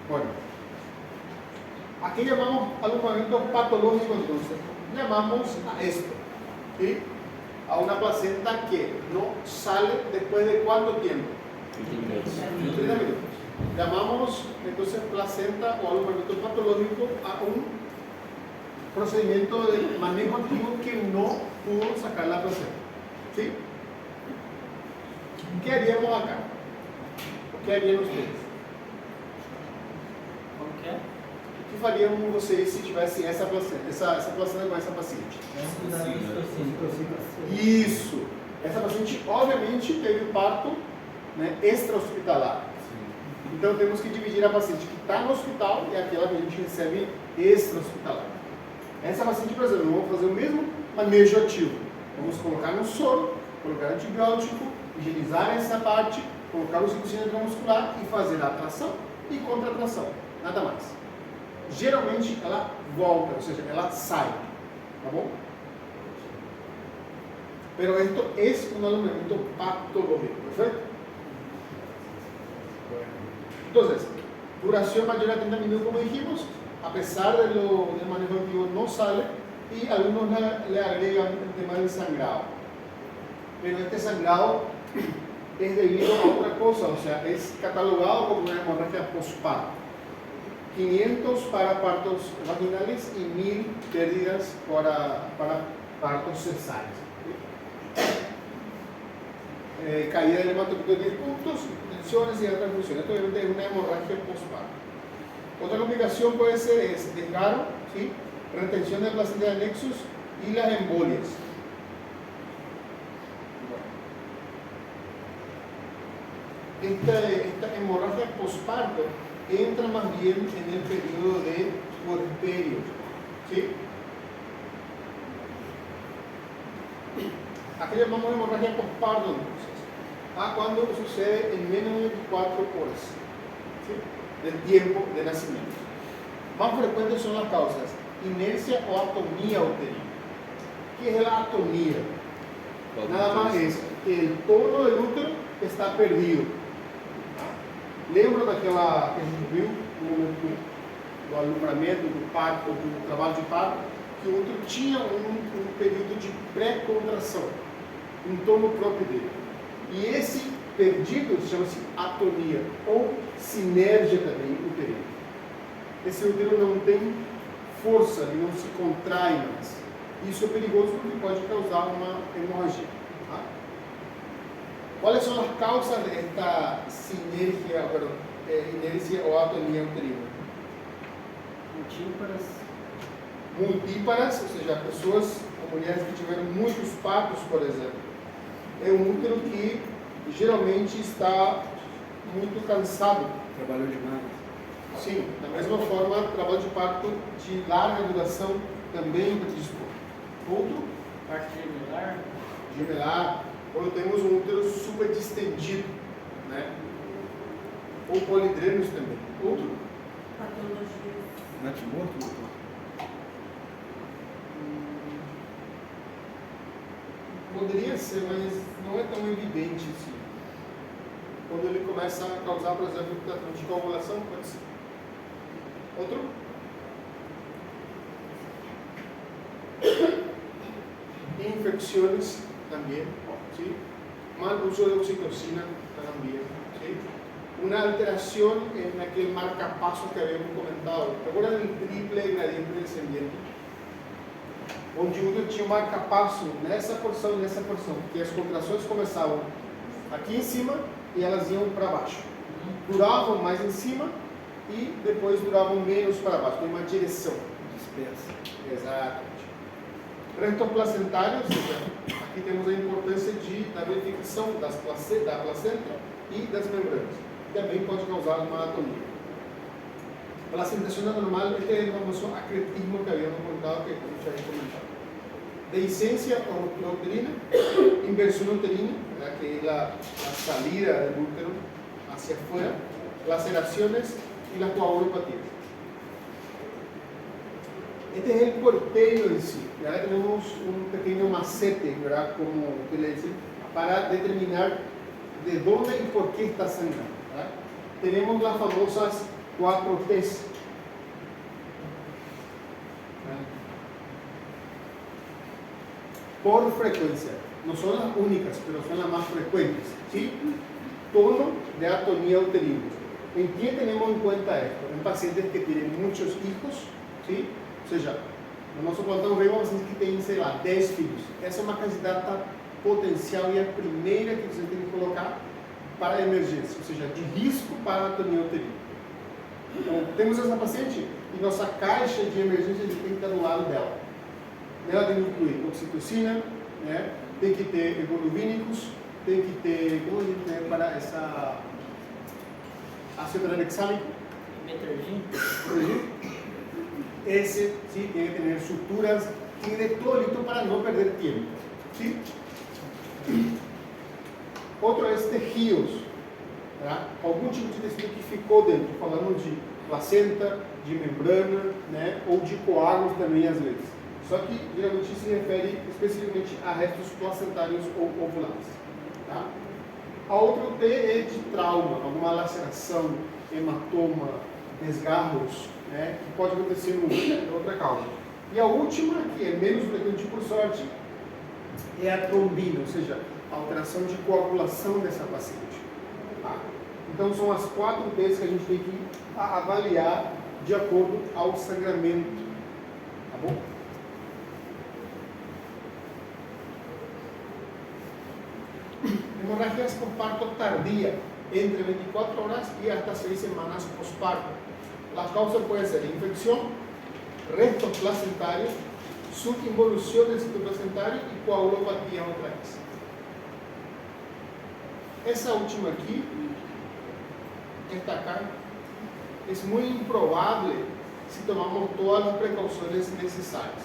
Bueno. Aquí llamamos alongamento patológico, entonces llamamos a esto, ¿sí? A una placenta que no sale después de cuánto tiempo? 30 minutos. Llamamos entonces placenta o alongamento patológico a un procedimiento de manejo activo que no pudo sacar la placenta, ¿sí? ¿Qué haríamos acá? ¿Qué harían ustedes? Como que é? O que fariam vocês se tivessem essa placenta com essa paciente? Isso! Essa paciente, obviamente, teve parto, né, extra-hospitalar. Então, temos que dividir a paciente que está no hospital e aquela que a gente recebe extra-hospitalar. Essa paciente, por exemplo, vamos fazer o mesmo manejo ativo. Vamos colocar no soro, colocar antibiótico, higienizar essa parte, colocar o oxitocina intramuscular e fazer a atração e contratração. Nada mais. Geralmente ela volta, ou seja, ela sai, tá bom? Pero esto es un alongamento patológico, ¿perfecto? Entonces, duración mayor a 30 minutos, como dijimos, a pesar del manejo activo no sale y algunos le agregan el tema del sangrado. Pero este sangrado es debido a otra cosa, o sea, es catalogado como una hemorragia postparto. 500 para partos vaginales y 1000 pérdidas para partos cesáreos. Caída del hematocrit de 10 puntos, tensiones y otras funciones. Esto obviamente es una hemorragia postparto. Otra complicación puede ser desgarro, ¿sí? Retención de placenta de nexus y las embolias. Esta hemorragia postparto entra más bien en el periodo de puerperio. ¿Sí? Aquí llamamos hemorragia postparto entonces, cuando sucede en menos de 24 horas, ¿sí?, del tiempo de nacimiento. Más frecuentes son las causas inercia o atonía uterina. ¿Qué es la atonía? Nada más es que el tono del útero está perdido. Lembra daquela que a gente viu no momento do alumbramento, do parto, do trabalho de parto, que o útero tinha um período de pré-contração, um tono próprio dele. E esse perdido chama-se atonia, ou sinergia também uterina. Esse útero não tem força, ele não se contrai mais. Isso é perigoso porque pode causar uma hemorragia. Tá? Quais são as causas desta sinergia, inercia ou atonia uterina? Multíparas, ou seja, pessoas ou mulheres que tiveram muitos partos, por exemplo. É um útero que geralmente está muito cansado. Trabalhou demais. Sim, da mesma forma, trabalho de parto de larga duração também predispõe. Outro? Parte gemelar. Gemelar, quando temos um útero super distendido, né? Ou polidrenos também. Outro? Patologia. Natimorto, doutor? Poderia ser, mas não é tão evidente assim. Quando ele começa a causar, por exemplo, anticoagulação, pode ser. Outro? Infecciones también, ¿sí? Mal uso de oxitocina también, ¿sí? Una alteración en aquel marcapaso que habíamos comentado. ¿Recuerdan el triple gradiente descendente? Onde o útero tinha um marcapasso nessa porção, que as contrações começavam aqui em cima e elas iam para baixo. Duravam mais em cima e depois duravam menos para baixo, tem uma direção. Dispersa. Exatamente. Resto placentário, ou seja, aqui temos a importância da verificação da placenta e das membranas. Também pode causar uma atonia. Placentação anormal, esta é a famoso acretismo que habíamos comentado, que a gente já comentado. Dehiscencia uterina, inversión uterina, que es la salida del útero hacia afuera, laceraciones y las coagulopatías. Este es el puerperio en sí. Y ahora tenemos un pequeño macete, ¿verdad?, como usted le dice, para determinar de dónde y por qué está sangrando, ¿verdad? Tenemos las famosas 4 T's. Por frecuencia, no son las únicas, pero son las más frecuentes, ¿sí? Tono de atonía uterina. ¿En qué tenemos en cuenta esto? En pacientes que tienen muchos hijos, ¿sí? Ou seja, no nosso plantão veio uma paciente que tem, sei lá, 10 filhos. Essa é uma candidata potencial e a primeira que você tem que colocar para a emergência, ou seja, de risco para a atonia uterina. Então, temos essa paciente e nossa caixa de emergência tem que estar do lado dela. Ela tem que incluir oxitocina, né? Tem que ter hemoglobínicos, tem que ter, como a gente tem para essa ácido tranexámico? Metergin. Esse sí tiene que tener suturas, tiene que todo listo para no perder tiempo, ¿sí? Outro é tejidos, tá? Algum tipo de tecido que ficou dentro, falando de placenta, de membrana, né? Ou de coágulos também às vezes. Só que geralmente se refere especificamente a restos placentários ou ovulares, tá? A outra T é de trauma, alguma laceração, hematoma, desgarros, né, que pode acontecer em outra causa. E a última, que é menos frequente por sorte, é a trombina, ou seja, a alteração de coagulação dessa paciente. Tá? Então são as 4 T's que a gente tem que avaliar de acordo ao sangramento. Tá bom? Hemorragias por parto tardía, entre 24 horas y hasta 6 semanas posparto. Las causas pueden ser infección, restos placentarios, subinvolución del ciclo placentario y coagulopatía otra vez. Essa última aqui, esta acá, é muito improvável se tomamos todas as precauções necessárias.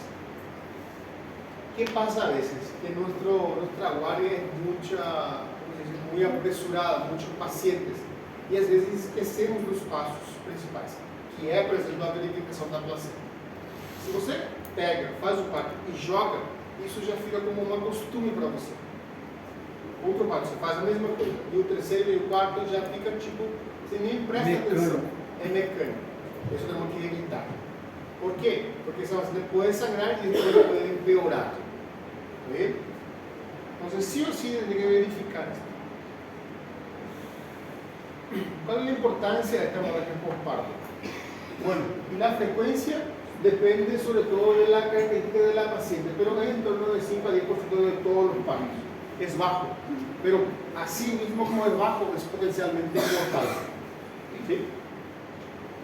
O que passa a veces? Que nuestra guardia es muy apresurada, muchos pacientes, e às vezes esquecemos dos passos principais, que é, por exemplo, a verificação da placenta. Se você pega, faz o parto e joga, isso já fica como uma costume para você. Outro parto, você faz a mesma coisa, e o terceiro e o quarto já fica tipo, você nem presta atenção. É mecânico. Isso temos que evitar. Por quê? Porque essa vacina pode sangrar e depois pode empeorar. ¿Sí? Entonces, sí o sí, tem que verificar esto. ¿Cuál es la importancia de esta hemorragia postparto? Bueno, la frecuencia depende sobre todo de la característica de la paciente, pero es en torno de 5 a 10% de todos los partos. Es bajo, pero así mismo como es bajo, es potencialmente mortal. ¿Sí?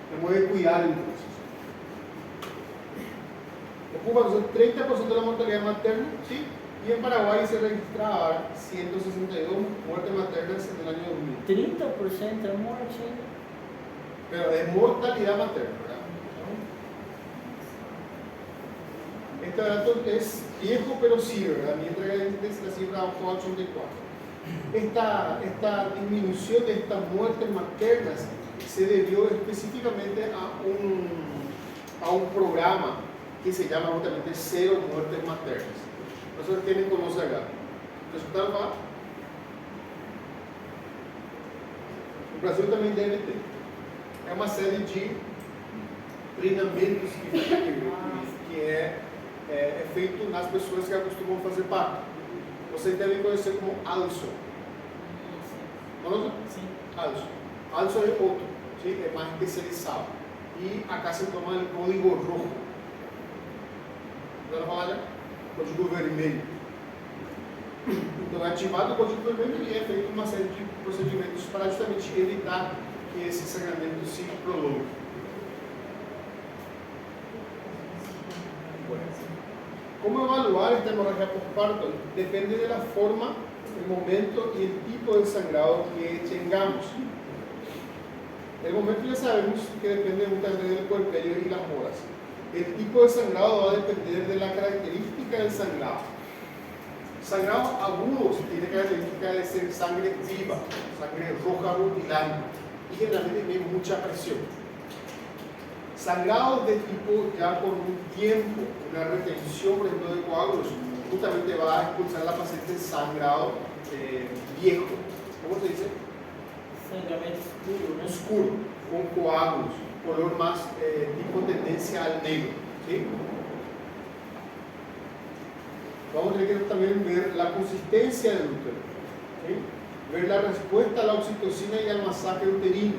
Tenemos que cuidar entonces. Ocupa 30% de la mortalidad materna, ¿sí? Y en Paraguay se registraron 162 muertes maternas en el año 2000. 30% de morte ainda? Pero es mortalidad materna, ¿verdad? Este dato es viejo, pero sí, ¿verdad? Mientras la cifra bajó a 84. Esta disminución de estas muertes maternas se debió específicamente a un programa que se llama justamente Cero Muertes Maternas. Nosotros tienen como acá. Resultado va. O Brasil também deve ter. É uma série de treinamentos que é feito nas pessoas que acostumam fazer parto. Vocês devem conhecer como ALSO. Conhece? Sim. ALSO. ALSO é outro, sim? É mais especializado. E acá se toma o código rojo. Vamos falar já? Código vermelho. Então é ativado o código vermelho e é feito uma série de procedimentos para justamente evitar que esse sangramento se prolongue. ¿Cómo evaluar esta hemorragia postparto? Depende de la forma, el momento y el tipo de sangrado que tengamos. El momento ya sabemos que depende justamente del puerperio y las horas. El tipo de sangrado va a depender de la característica del sangrado. Sangrado agudo tiene característica de ser sangre viva, sangre roja rutilante y generalmente tiene mucha presión. Sangrado de tipo ya por un tiempo, una retención, por ejemplo, de coágulos, justamente va a expulsar a la paciente sangrado viejo. ¿Cómo se dice? Sangramento escuro, né? Oscuro, con coágulos, color más tipo tendencia al negro. ¿Sí? Vamos a tener que también ver la consistencia del útero, ¿sí? Ver la respuesta a la oxitocina y al masaje uterino.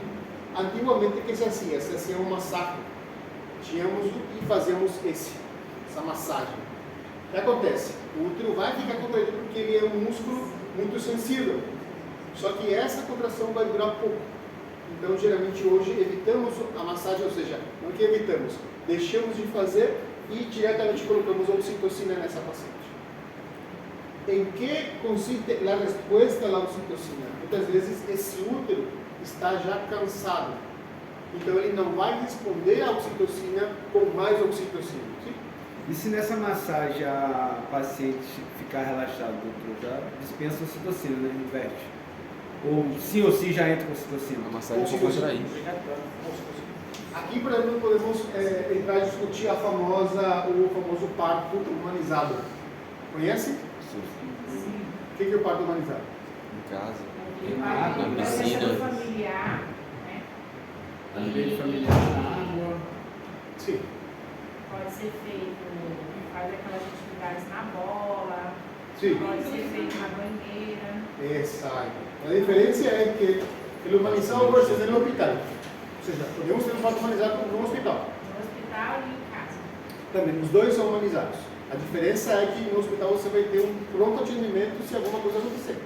Antiguamente, ¿qué se hacía? Se hacía un masaje. Tínhamos e fazíamos essa massagem. O que acontece? O útero vai ficar contraído porque ele é um músculo muito sensível. Só que essa contração vai durar pouco. Então, geralmente, hoje, evitamos a massagem, ou seja, o que evitamos? Deixamos de fazer e diretamente colocamos oxitocina nessa paciente. Em que consiste a resposta à oxitocina? Muitas vezes, esse útero está já cansado. Então ele não vai responder à oxitocina com mais oxitocina. Sim? E se nessa massagem a paciente ficar relaxada, doutor, já dispensa oxitocina, né? Inverte. Ou sim já entra com oxitocina? A massagem é para contrair. Aqui, por exemplo, podemos entrar e discutir o famoso parto humanizado. Conhece? Sim. O que é o parto humanizado? Em casa, Na piscina. familiar, né? Ambiente familiar, água. Sim. Pode ser feito, faz aquelas atividades na bola, Sim. pode ser feito na banheira. Exato. A diferença é que o humanizado pode ser no hospital. Ou seja, podemos ter um parto humanizado no hospital. No hospital e em casa. Também, os dois são humanizados. A diferença é que no hospital você vai ter um pronto atendimento se alguma coisa acontecer.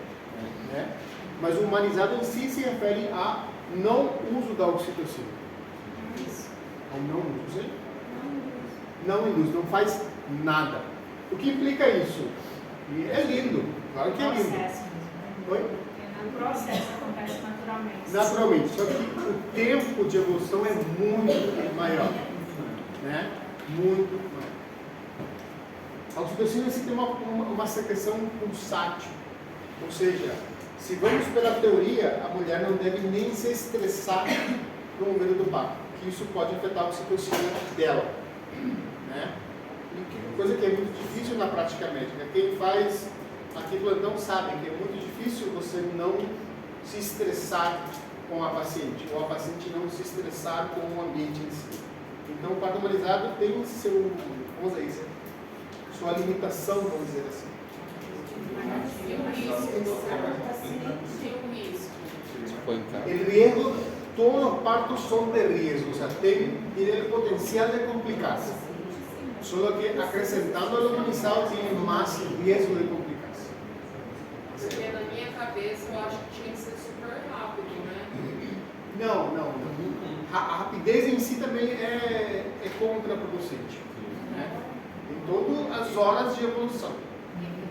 Né? Mas o humanizado em si se refere a não uso da oxitocina. Isso. Ao não uso, sim? Não induz, não faz nada. O que implica isso? E é lindo, claro que é lindo. Processo mesmo, né? Oi? Porque É um processo, acontece naturalmente. Naturalmente, só que o tempo de evolução é muito maior, né? Muito maior. A oxitocina tem uma secreção pulsátil, ou seja, se vamos pela teoria, a mulher não deve nem se estressar no momento do parto, que isso pode afetar a oxitocina dela, né? Coisa que é muito difícil na prática médica. Quem faz aqui plantão sabe que é muito difícil você não se estressar com a paciente, ou a paciente não se estressar com o ambiente em si. Então, o parto humanizado tem seu, vamos dizer isso, sua limitação, vamos dizer assim. El riesgo, todos los partos son de riesgo, o sea, tienen el potencial de complicarse. Solo que acrescentando el humanizado tiene más riesgo de complicarse. Porque na minha cabeça eu acho que tinha que ser super rápido, né? Não. A rapidez em si também é contraproducente, né? Em todas as horas de evolução.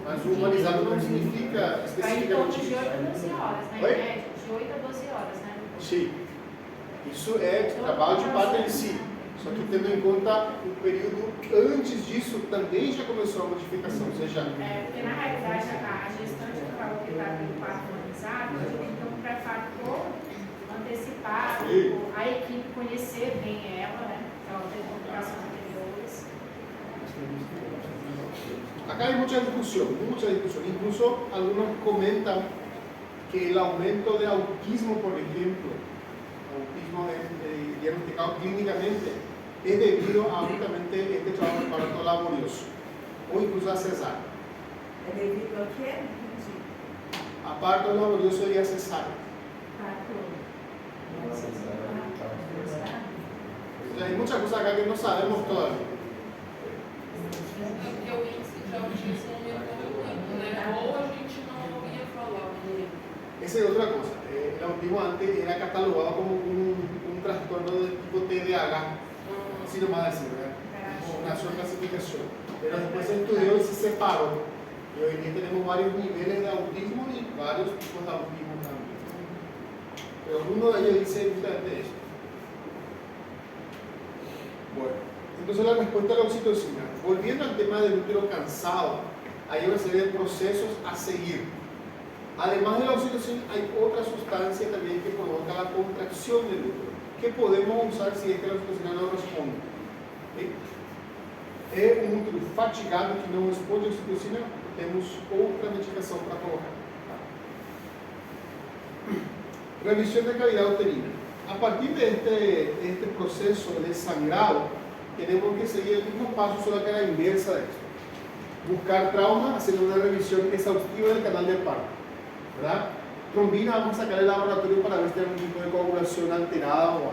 Mas o humanizado não significa Vai em torno especificamente de 8 a 12 horas, né? Oi? Em média, de 8 a 12 horas, né? Sim. Isso é trabalho de parto em si. Só que tendo em conta o período antes disso, também já começou a modificação. Ou seja, Porque na realidade a gestante que falou que está com parto humanizado, a gente tem que ter um preparo todo antecipado, a equipe conhecer bem ela, né? Ela tem complicações anteriores. acá hay mucha discusión. Incluso algunos comentan que el aumento de autismo, por ejemplo, autismo diagnosticado clínicamente, es debido a justamente este trabajo de parto laborioso o incluso a cesárea. É devido a quê? A parto laborioso y a cesárea. O sea, hay muchas cosas acá que no sabemos todavía. Porque o índice de autismo aumentou muito, né? Ou a gente não ouvia falar muito. Esa es otra cosa. El autismo antes era catalogado como un trastorno de tipo TDAH, así nomás decir, ¿verdad? Una sola clasificación. Pero después se estudió y se separó. Y hoy en día tenemos varios niveles de autismo y varios tipos de autismo también. Pero uno de ellos dice justamente eso. Bueno, entonces la respuesta a la oxitocina. Volviendo al tema del útero cansado, hay una serie de procesos a seguir. Además de la oxitocina, hay otra sustancia también que provoca la contracción del útero. ¿Qué podemos usar si es que la oxitocina no responde? ¿Sí? É um útero fatigado que não responde à oxitocina, temos outra medicação para colocar. Revisión de calidad uterina. A partir de este proceso de sangrado, tenemos que seguir el mismo paso, solo que a la inversa de esto. Buscar trauma, hacer una revisión exhaustiva del canal del parto, ¿verdad? Trombina, vamos a sacar el laboratorio para ver si hay algún tipo de coagulación alterada o algo.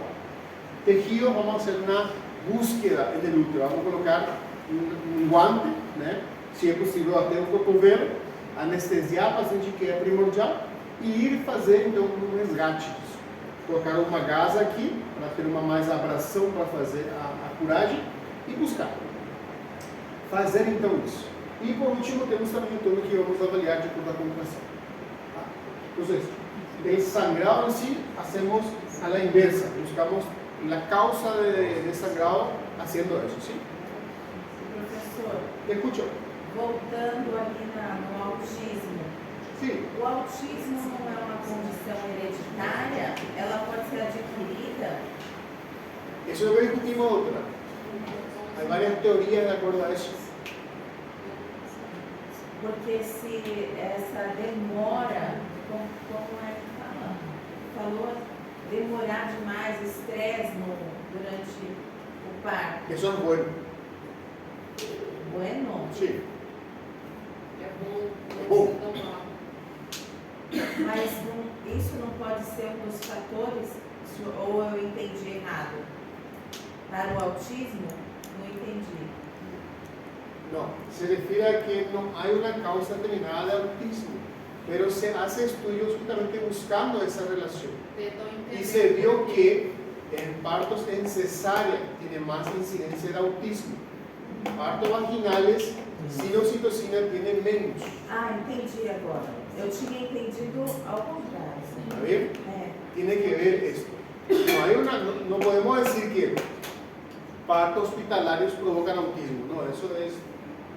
Tejido, vamos a hacer una búsqueda en el útero, vamos a colocar un guante, ¿né? Se é possível até um cotovelo, anestesiar a paciente, que é primordial, e ir fazer então um resgate disso. Colocar uma gasa aqui, para ter uma mais abração para fazer a curagem, e buscar. Fazer então isso. E por último, temos também o todo que vamos avaliar de acordo com a contração. Entonces, del sangrado en sí, hacemos a la inversa, buscamos la causa de sangrado haciendo eso, ¿sí? Professor, ¿Me escucho? voltando ali no autismo. Sí. O autismo não é uma condição hereditária? Ela pode ser adquirida? Eso es lo que discutimos otra. Hay varias teorías de acuerdo a eso. Porque se essa demora, como é que fala? Falou demorar demais, estresse durante o parto. Eso es bueno. Bueno, Sí. É bom, Bom. mas isso não pode ser um dos fatores, ou eu entendi errado? Para o autismo, não entendi. No, se refiere a que no hay una causa determinada de autismo, pero se hace estudios justamente buscando esa relación. Y se vio que en partos en cesárea tiene más incidencia de autismo. Partos vaginales sin oxitocina tienen menos. Ah, entendi agora. Eu tinha entendido ao contrário. ¿Está bien? É. Tiene que ver esto. No podemos decir que partos hospitalarios provocan autismo. No, eso es,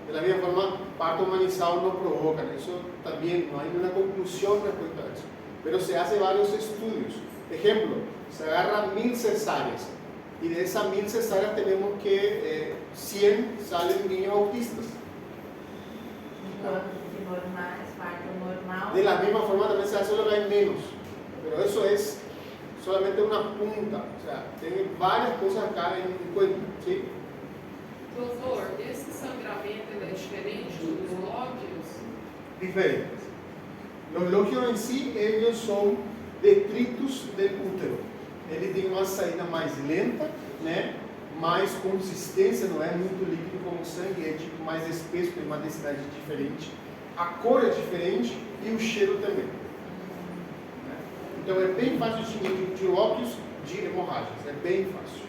de la misma forma, partos humanizados no provocan. Eso también, no hay una conclusión respecto a eso. Pero se hace varios estudios. Ejemplo, se agarran 1000 cesáreas. Y de esas 1000 cesáreas tenemos que 100 salen niños autistas. De normais, parto normal. De la misma forma también se hace lo que hay menos. Pero eso es solamente una punta. O sea, tiene varias cosas acá en cuenta. ¿Sí? Doutor, esse sangramento ele é diferente dos lóquios? Diferentes. Los lóquios en sí, ellos son detritos del útero. Ele tem uma saída mais lenta, né? Mais consistência, não é muito líquido como o sangue, é tipo mais espesso, tem uma densidade diferente. A cor é diferente e o cheiro também. Né? Então é bem fácil distinguir de lóquios de hemorragias, é bem fácil.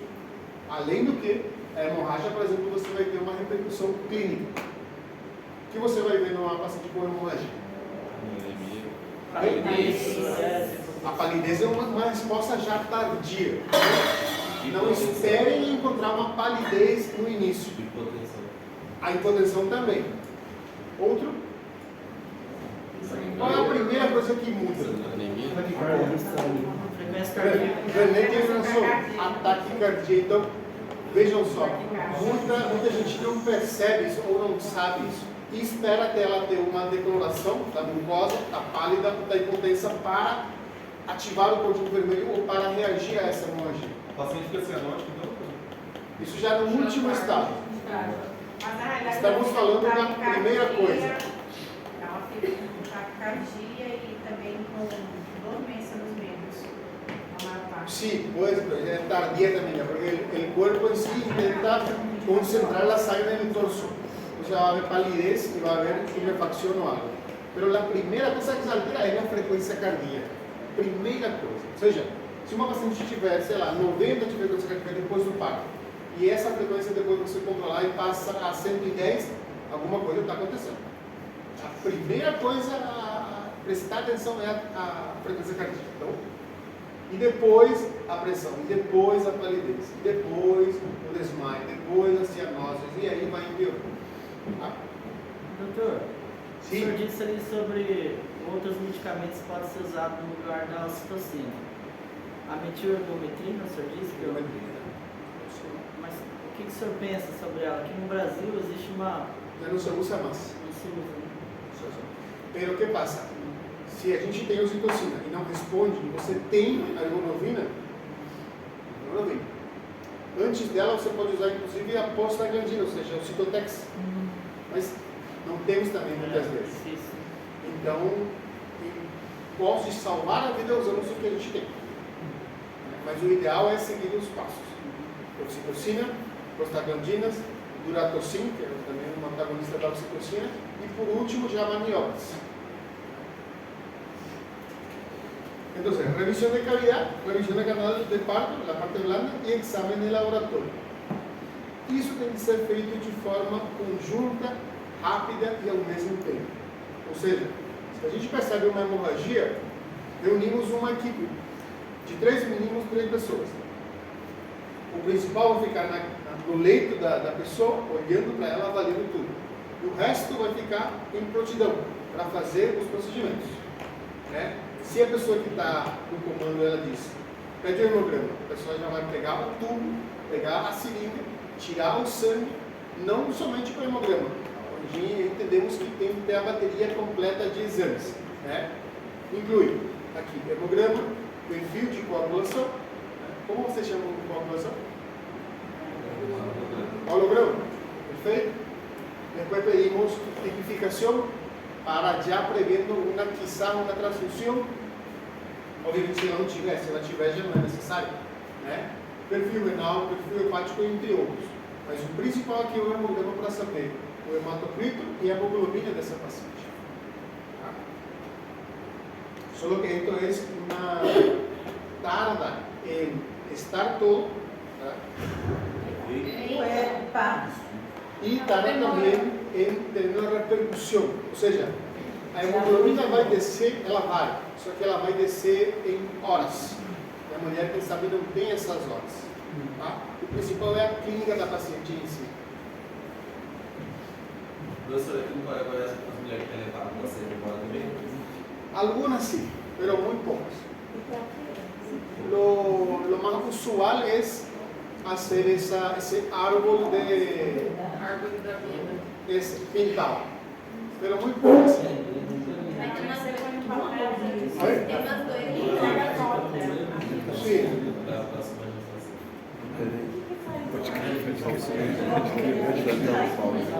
Além do que, a hemorragia, por exemplo, você vai ter uma repercussão clínica. O que você vai ver numa paciente com hemorragia? A palidez é uma resposta já tardia. Não esperem encontrar uma palidez no início. A hipotensão também. Outro? Qual é a primeira coisa que muda? René tem razão. Ataque cardíaco. Então, vejam só. Muita gente não percebe isso ou não sabe isso. E espera até ela ter uma decoloração da mucosa, da pálida, da hipotensão para ativar o código vermelho ou para reagir a essa hemorragia. O paciente fica cianótico, então? Isso já no último estado. Mas na realidade, Estamos falando da primeira coisa. Ela teve taquicardia e também com dormência nos membros. A maior parte. Sí, pues es tardía también, porque el cuerpo en sí intenta concentrar la sangre en el torso. O sea, va a haber palidez y va a haber tumefacción o algo. Pero la primera cosa que se altera es la frecuencia cardíaca. Primeira coisa. Ou seja, se uma paciente tiver, sei lá, 90 de frequência cardíaca depois do parto, e essa frequência depois você controlar e passa a 110, alguma coisa está acontecendo. A primeira coisa a prestar atenção é a frequência cardíaca. Então, e depois a pressão, e depois a palidez, e depois o desmaio, depois a cianose, e aí vai empeorando. Tá? Doutor, Sim. o senhor disse ali sobre outros medicamentos que podem ser usados no lugar da ocitocina. A metildometrina, o senhor disse que mas o que o senhor pensa sobre ela? Aqui no Brasil existe uma... Já não se usa mais. Não se usa, né? Pero o que passa? Se a gente tem ocitocina e não responde, e você tem a ergonovina, antes dela você pode usar inclusive a prostaglandina, ou seja, o Citotex. Mas não temos também muitas vezes. Difícil. Então, em pós de salvar a vida, usamos o que a gente tem. Mas o ideal é seguir os passos. Oxitocina, prostaglandinas, duratocin, que é também uma antagonista da oxitocina, e por último já maniobras. Entonces, revisión de cavidad, revisión de canal de parto, la parte blanda y examen de laboratorio. Isso tem que ser feito de forma conjunta, rápida e ao mesmo tempo. Ou seja, se a gente percebe uma hemorragia, reunimos uma equipe de 3 mínimos 3 pessoas. O principal vai ficar no leito da pessoa, olhando para ela, avaliando tudo. E o resto vai ficar em prontidão para fazer os procedimentos. Né? Se a pessoa que está no comando, ela diz, pede o hemograma, a pessoa já vai pegar o tubo, pegar a seringa, tirar o sangue, não somente para o hemograma. Hoje entendemos que tem que ter a bateria completa de exames. Né? Inclui aqui hemograma, perfil de coagulação. Como você chama de coagulação? Holograma. Perfeito? Depois pedimos tipificação para já prevendo quizá uma transfusão. Obviamente, se ela não tiver, se ela tiver, já não é necessário. Né? Perfil renal, perfil hepático, entre outros. Mas o principal aqui é o hemograma para saber o hematocrito e a hemoglobina dessa paciente. Tá? Só que esto es una tarda en estar todo, ¿tá? Y tarda también en tener una repercusión. O sea, A hemoglobina vai descer, ela vai, só que ela vai descer em horas. E a mulher, quem sabe, não tem essas horas. Tá? O principal é a clínica da paciente em si. Professor, aqui no Paraguai, as mulheres que têm levado o paciente embora também? Algunas sí, pero muy pocas. Lo más usual es hacer ese árbol de Árvore da vida. es pintado, pero muy pocas. Tem umas doidinhas. Sí. Para a próxima gestação. Pode crer, pode crer. Pode crer, pode dar uma pausa.